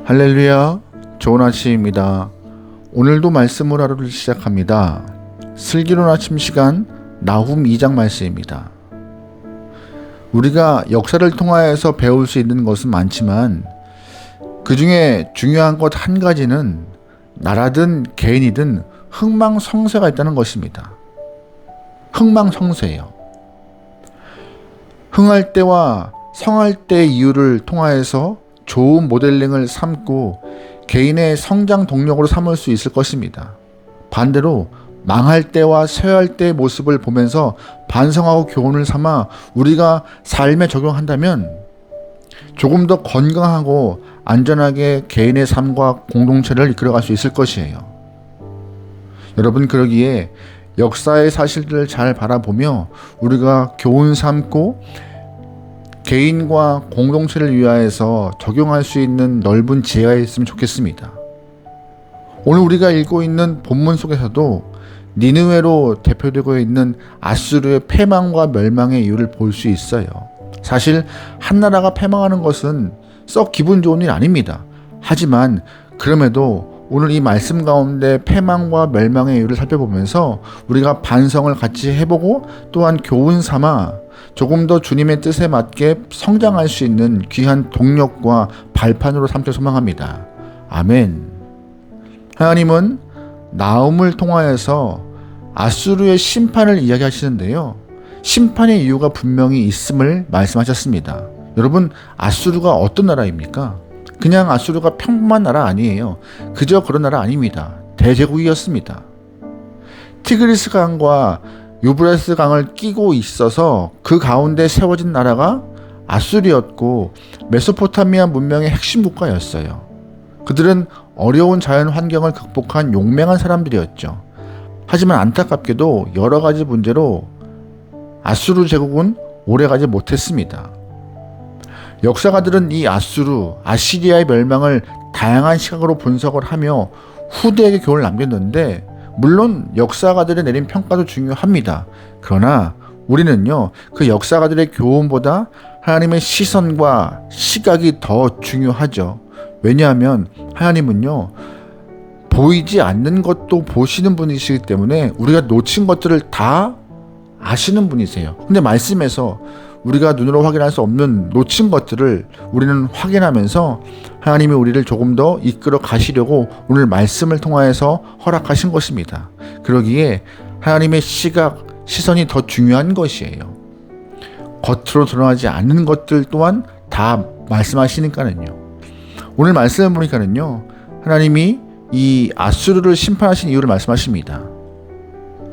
할렐루야, 좋은 아침입니다. 오늘도 말씀으로 하루를 시작합니다. 슬기로운 아침 시간 나훔 2장 말씀입니다. 우리가 역사를 통하여서 배울 수 있는 것은 많지만 그 중에 중요한 것 한 가지는 나라든 개인이든 흥망성쇠가 있다는 것입니다. 흥망성쇠예요. 흥할 때와 성할 때의 이유를 통하여서 좋은 모델링을 삼고 개인의 성장 동력으로 삼을 수 있을 것입니다. 반대로 망할 때와 쇠할 때의 모습을 보면서 반성하고 교훈을 삼아 우리가 삶에 적용한다면 조금 더 건강하고 안전하게 개인의 삶과 공동체를 이끌어갈 수 있을 것이에요. 여러분, 그러기에 역사의 사실들을 잘 바라보며 우리가 교훈 삼고 개인과 공동체를 위하여서 적용할 수 있는 넓은 지혜가 있으면 좋겠습니다. 오늘 우리가 읽고 있는 본문 속에서도 니느웨로 대표되고 있는 아수르의 패망과 멸망의 이유를 볼 수 있어요. 사실 한 나라가 패망하는 것은 썩 기분 좋은 일 아닙니다. 하지만 그럼에도 오늘 이 말씀 가운데 패망과 멸망의 이유를 살펴보면서 우리가 반성을 같이 해보고 또한 교훈 삼아 조금 더 주님의 뜻에 맞게 성장할 수 있는 귀한 동력과 발판으로 삼길 소망합니다. 아멘. 하나님은 나훔을 통하여서 아수르의 심판을 이야기하시는데요. 심판의 이유가 분명히 있음을 말씀하셨습니다. 여러분, 아수르가 어떤 나라입니까? 그냥 아수르가 평범한 나라 아니에요. 그저 그런 나라 아닙니다. 대제국이었습니다. 티그리스 강과 유브라스 강을 끼고 있어서 그 가운데 세워진 나라가 아수르였고 메소포타미아 문명의 핵심 국가였어요. 그들은 어려운 자연 환경을 극복한 용맹한 사람들이었죠. 하지만 안타깝게도 여러 가지 문제로 아수르 제국은 오래가지 못했습니다. 역사가들은 이 아시리아의 멸망을 다양한 시각으로 분석을 하며 후대에게 교훈을 남겼는데, 물론 역사가들이 내린 평가도 중요합니다. 그러나 우리는요, 그 역사가들의 교훈보다 하나님의 시선과 시각이 더 중요하죠. 왜냐하면 하나님은요, 보이지 않는 것도 보시는 분이시기 때문에 우리가 놓친 것들을 다 아시는 분이세요. 근데 말씀에서 우리가 눈으로 확인할 수 없는 놓친 것들을 우리는 확인하면서 하나님이 우리를 조금 더 이끌어 가시려고 오늘 말씀을 통하여서 허락하신 것입니다. 그러기에 하나님의 시선이 더 중요한 것이에요. 겉으로 드러나지 않는 것들 또한 다 말씀하시니까는요. 오늘 말씀을 보니까는요, 하나님이 이 아수르를 심판하신 이유를 말씀하십니다.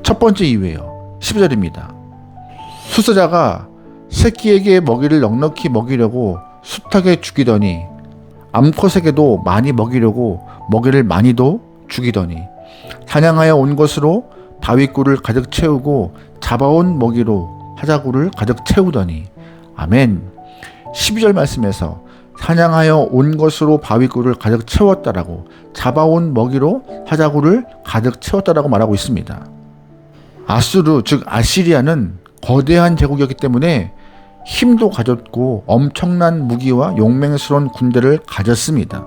첫 번째 이유예요. 12절입니다. 수사자가 새끼에게 먹이를 넉넉히 먹이려고 숱하게 죽이더니 암컷에게도 많이 먹이려고 먹이를 많이도 죽이더니 사냥하여 온 것으로 바위굴을 가득 채우고 잡아온 먹이로 하자굴을 가득 채우더니. 아멘. 12절 말씀에서 사냥하여 온 것으로 바위굴을 가득 채웠다라고, 잡아온 먹이로 하자굴을 가득 채웠다라고 말하고 있습니다. 아수르, 즉 아시리아는 거대한 제국이었기 때문에 힘도 가졌고 엄청난 무기와 용맹스러운 군대를 가졌습니다.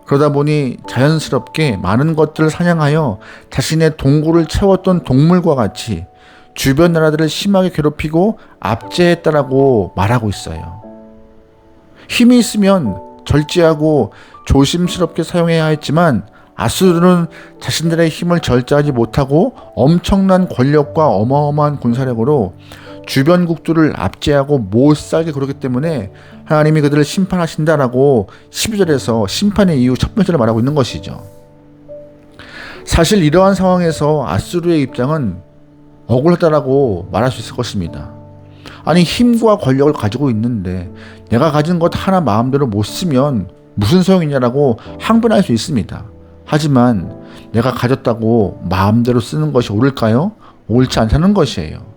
그러다 보니 자연스럽게 많은 것들을 사냥하여 자신의 동굴을 채웠던 동물과 같이 주변 나라들을 심하게 괴롭히고 압제했다라고 말하고 있어요. 힘이 있으면 절제하고 조심스럽게 사용해야 했지만 아수르는 자신들의 힘을 절제하지 못하고 엄청난 권력과 어마어마한 군사력으로 주변국들을 압제하고 못살게 그러기 때문에 하나님이 그들을 심판하신다라고 12절에서 심판의 이유 첫 번째로 말하고 있는 것이죠. 사실 이러한 상황에서 아수르의 입장은 억울하다라고 말할 수 있을 것입니다. 아니, 힘과 권력을 가지고 있는데 내가 가진 것 하나 마음대로 못 쓰면 무슨 소용이냐라고 항변할 수 있습니다. 하지만 내가 가졌다고 마음대로 쓰는 것이 옳을까요? 옳지 않다는 것이에요.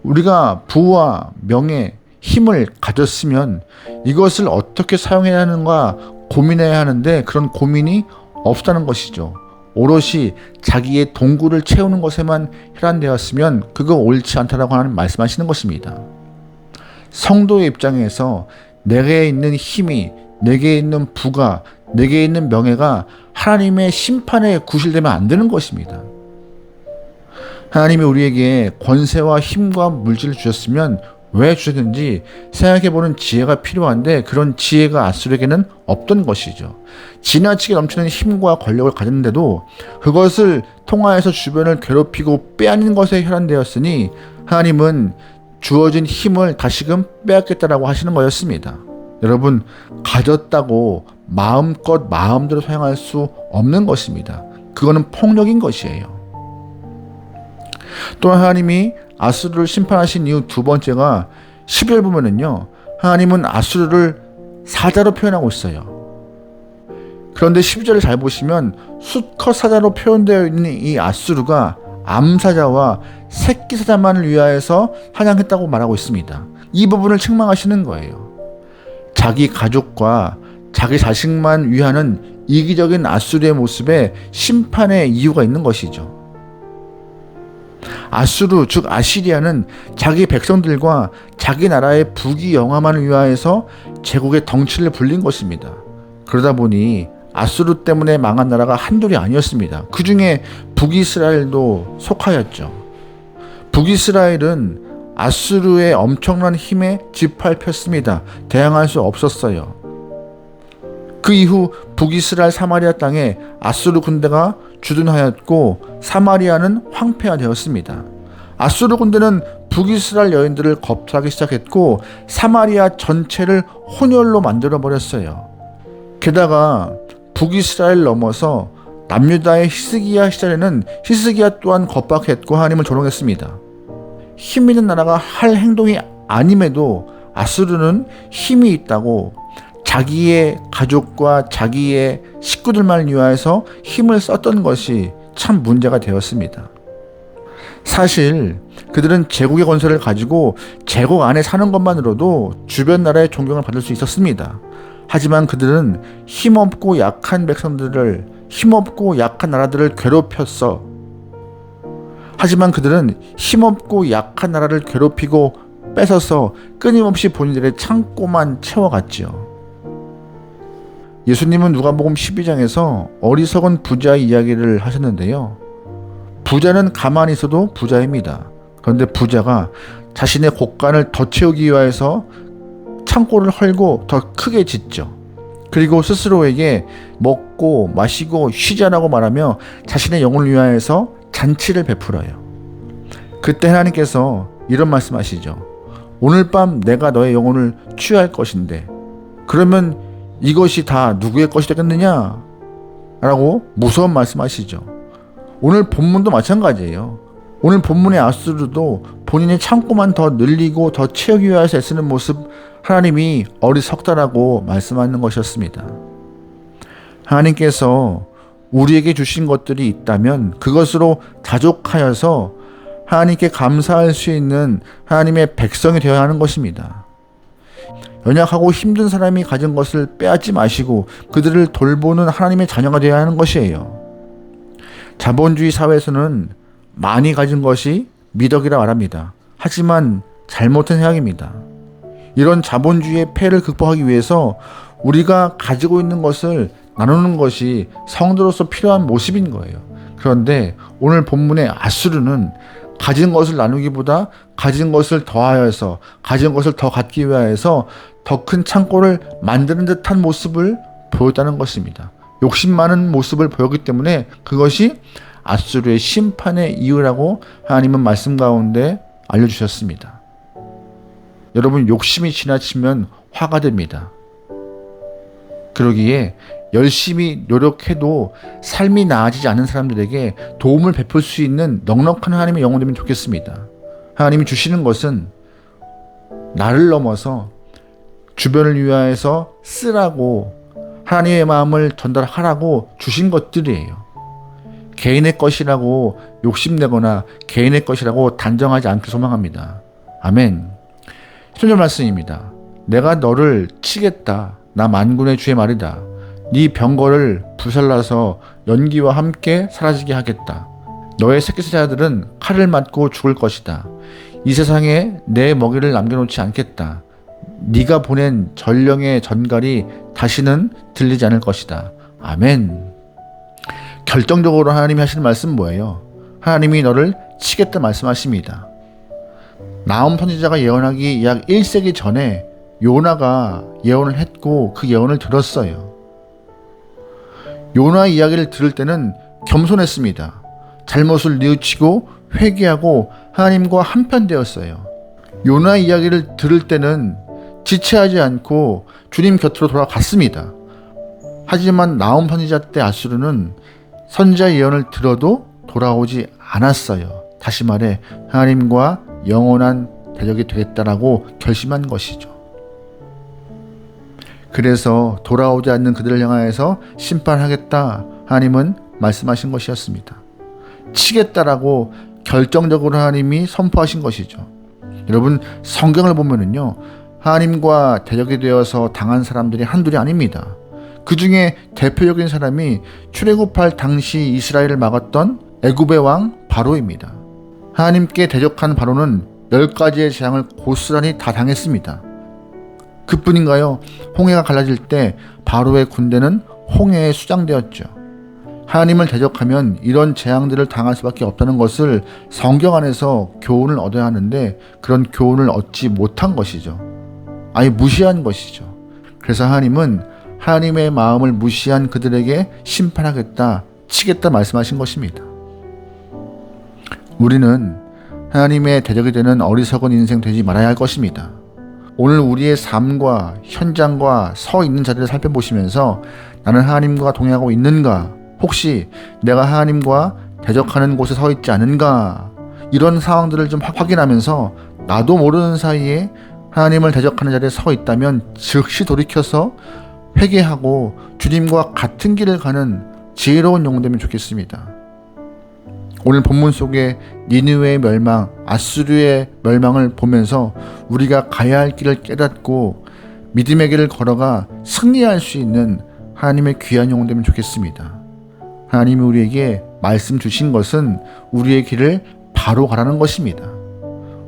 우리가 부와 명예, 힘을 가졌으면 이것을 어떻게 사용해야 하는가 고민해야 하는데 그런 고민이 없다는 것이죠. 오롯이 자기의 동굴을 채우는 것에만 혈안되었으면 그거 옳지 않다라고 하는 말씀하시는 것입니다. 성도의 입장에서 내게 있는 힘이, 내게 있는 부가 내게 있는 명예가 하나님의 심판에 구실되면 안 되는 것입니다. 하나님이 우리에게 권세와 힘과 물질을 주셨으면 왜 주셨는지 생각해보는 지혜가 필요한데 그런 지혜가 아수르에게는 없던 것이죠. 지나치게 넘치는 힘과 권력을 가졌는데도 그것을 통하여서 주변을 괴롭히고 빼앗는 것에 혈안되었으니 하나님은 주어진 힘을 다시금 빼앗겠다라고 하시는 거였습니다. 여러분, 가졌다고 마음껏 마음대로 사용할 수 없는 것입니다. 그거는 폭력인 것이에요. 또한 하나님이 아수르를 심판하신 이유 두 번째가 12절 보면은요, 하나님은 아수르를 사자로 표현하고 있어요. 그런데 12절을 잘 보시면 수컷 사자로 표현되어 있는 이 아수르가 암사자와 새끼사자만을 위하여서 사냥했다고 말하고 있습니다. 이 부분을 책망하시는 거예요. 자기 가족과 자기 자식만 위하는 이기적인 아수르의 모습에 심판의 이유가 있는 것이죠. 아수르 즉 아시리아는 자기 백성들과 자기 나라의 부귀 영화만을 위하여서 제국의 덩치를 불린 것입니다. 그러다 보니 아수르 때문에 망한 나라가 한둘이 아니었습니다. 그 중에 북이스라엘도 속하였죠. 북이스라엘은 아수르의 엄청난 힘에 짓밟혔습니다. 대항할 수 없었어요. 그 이후 북이스라엘 사마리아 땅에 아수르 군대가 주둔하였고 사마리아는 황폐화되었습니다. 아수르 군대는 북이스라엘 여인들을 겁탈하기 시작했고 사마리아 전체를 혼혈로 만들어버렸어요. 게다가 북이스라엘 넘어서 남유다의 히스기야 시절에는 히스기야 또한 겁박했고 하나님을 조롱했습니다. 힘 있는 나라가 할 행동이 아님에도 아수르는 힘이 있다고 자기의 가족과 자기의 식구들만 위하여서 힘을 썼던 것이 참 문제가 되었습니다. 사실 그들은 제국의 권세를 가지고 제국 안에 사는 것만으로도 주변 나라의 존경을 받을 수 있었습니다. 하지만 그들은 힘없고 약한 백성들을, 힘없고 약한 나라들을 괴롭혔어. 하지만 그들은 힘없고 약한 나라를 괴롭히고 뺏어서 끊임없이 본인들의 창고만 채워갔지요. 예수님은 누가복음 12장에서 어리석은 부자의 이야기를 하셨는데요. 부자는 가만히 있어도 부자입니다. 그런데 부자가 자신의 곳간을 더 채우기 위해서 창고를 헐고 더 크게 짓죠. 그리고 스스로에게 먹고 마시고 쉬자라고 말하며 자신의 영혼을 위하여서 잔치를 베풀어요. 그때 하나님께서 이런 말씀하시죠. 오늘 밤 내가 너의 영혼을 취할 것인데 그러면 이것이 다 누구의 것이 되겠느냐? 라고 무서운 말씀하시죠. 오늘 본문도 마찬가지예요. 오늘 본문의 아수르도 본인의 창고만 더 늘리고 더 채우기 위해서 애쓰는 모습, 하나님이 어리석다라고 말씀하는 것이었습니다. 하나님께서 우리에게 주신 것들이 있다면 그것으로 자족하여서 하나님께 감사할 수 있는 하나님의 백성이 되어야 하는 것입니다. 연약하고 힘든 사람이 가진 것을 빼앗지 마시고 그들을 돌보는 하나님의 자녀가 되어야 하는 것이에요. 자본주의 사회에서는 많이 가진 것이 미덕이라 말합니다. 하지만 잘못된 생각입니다. 이런 자본주의의 폐해를 극복하기 위해서 우리가 가지고 있는 것을 나누는 것이 성도로서 필요한 모습인 거예요. 그런데 오늘 본문의 아수르는 가진 것을 나누기보다 가진 것을 더하여서 가진 것을 더 갖기 위해서 더 큰 창고를 만드는 듯한 모습을 보였다는 것입니다. 욕심 많은 모습을 보였기 때문에 그것이 아수르의 심판의 이유라고 하나님은 말씀 가운데 알려주셨습니다. 여러분, 욕심이 지나치면 화가 됩니다. 그러기에 열심히 노력해도 삶이 나아지지 않은 사람들에게 도움을 베풀 수 있는 넉넉한 하나님의 영혼 되면 좋겠습니다. 하나님이 주시는 것은 나를 넘어서 주변을 위하여서 쓰라고 하나님의 마음을 전달하라고 주신 것들이에요. 개인의 것이라고 욕심내거나 개인의 것이라고 단정하지 않길 소망합니다. 아멘. 10절 말씀입니다. 내가 너를 치겠다. 나 만군의 주의 말이다. 네 병거를 부살라서 연기와 함께 사라지게 하겠다. 너의 새끼사자들은 칼을 맞고 죽을 것이다. 이 세상에 내 먹이를 남겨놓지 않겠다. 네가 보낸 전령의 전갈이 다시는 들리지 않을 것이다. 아멘. 결정적으로 하나님이 하시는 말씀은 뭐예요? 하나님이 너를 치겠다 말씀하십니다. 나훔 선지자가 예언하기 약 1세기 전에 요나가 예언을 했고 그 예언을 들었어요. 요나의 이야기를 들을 때는 겸손했습니다. 잘못을 뉘우치고 회개하고 하나님과 한편 되었어요. 요나의 이야기를 들을 때는 지체하지 않고 주님 곁으로 돌아갔습니다. 하지만 나훔 선지자 때 아수르는 선지자 예언을 들어도 돌아오지 않았어요. 다시 말해 하나님과 영원한 대적이 되겠다라고 결심한 것이죠. 그래서 돌아오지 않는 그들을 향하여서 심판하겠다 하나님은 말씀하신 것이었습니다. 치겠다라고 결정적으로 하나님이 선포하신 것이죠. 여러분, 성경을 보면은요, 하나님과 대적이 되어서 당한 사람들이 한둘이 아닙니다. 그 중에 대표적인 사람이 출애굽할 당시 이스라엘을 막았던 애굽의 왕 바로입니다. 하나님께 대적한 바로는 10가지의 재앙을 고스란히 다 당했습니다. 그뿐인가요? 홍해가 갈라질 때 바로의 군대는 홍해에 수장되었죠. 하나님을 대적하면 이런 재앙들을 당할 수밖에 없다는 것을 성경 안에서 교훈을 얻어야 하는데 그런 교훈을 얻지 못한 것이죠. 아예 무시한 것이죠. 그래서 하나님은 하나님의 마음을 무시한 그들에게 심판하겠다, 치겠다 말씀하신 것입니다. 우리는 하나님의 대적이 되는 어리석은 인생 되지 말아야 할 것입니다. 오늘 우리의 삶과 현장과 서 있는 자리를 살펴보시면서 나는 하나님과 동행하고 있는가? 혹시 내가 하나님과 대적하는 곳에 서 있지 않은가? 이런 상황들을 좀 확인하면서 나도 모르는 사이에 하나님을 대적하는 자리에 서 있다면 즉시 돌이켜서 회개하고 주님과 같은 길을 가는 지혜로운 영혼 되면 좋겠습니다. 오늘 본문 속에 니느웨의 멸망, 아수르의 멸망을 보면서 우리가 가야 할 길을 깨닫고 믿음의 길을 걸어가 승리할 수 있는 하나님의 귀한 영혼 되면 좋겠습니다. 하나님이 우리에게 말씀 주신 것은 우리의 길을 바로 가라는 것입니다.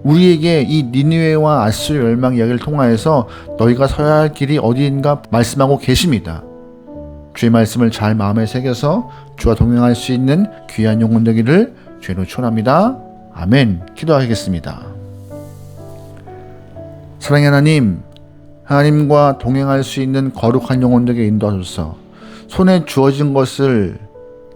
우리에게 이 니느웨와 아수르 멸망 이야기를 통하여서 너희가 서야 할 길이 어디인가 말씀하고 계십니다. 주의 말씀을 잘 마음에 새겨서 주와 동행할 수 있는 귀한 영혼 되기를 주의로 축원합니다. 아멘. 기도하겠습니다. 사랑의 하나님, 하나님과 동행할 수 있는 거룩한 영혼 되게 인도하소서. 손에 주어진 것을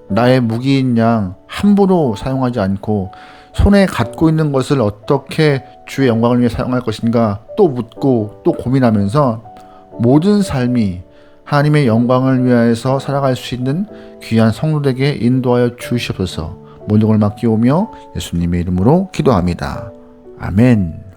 나의 무기인 양 함부로 사용하지 않고 손에 갖고 있는 것을 어떻게 주의 영광을 위해 사용할 것인가 또 묻고 또 고민하면서 모든 삶이 하나님의 영광을 위하여서 살아갈 수 있는 귀한 성도에게 인도하여 주시옵소서. 모든 걸 맡기오며 예수님의 이름으로 기도합니다. 아멘.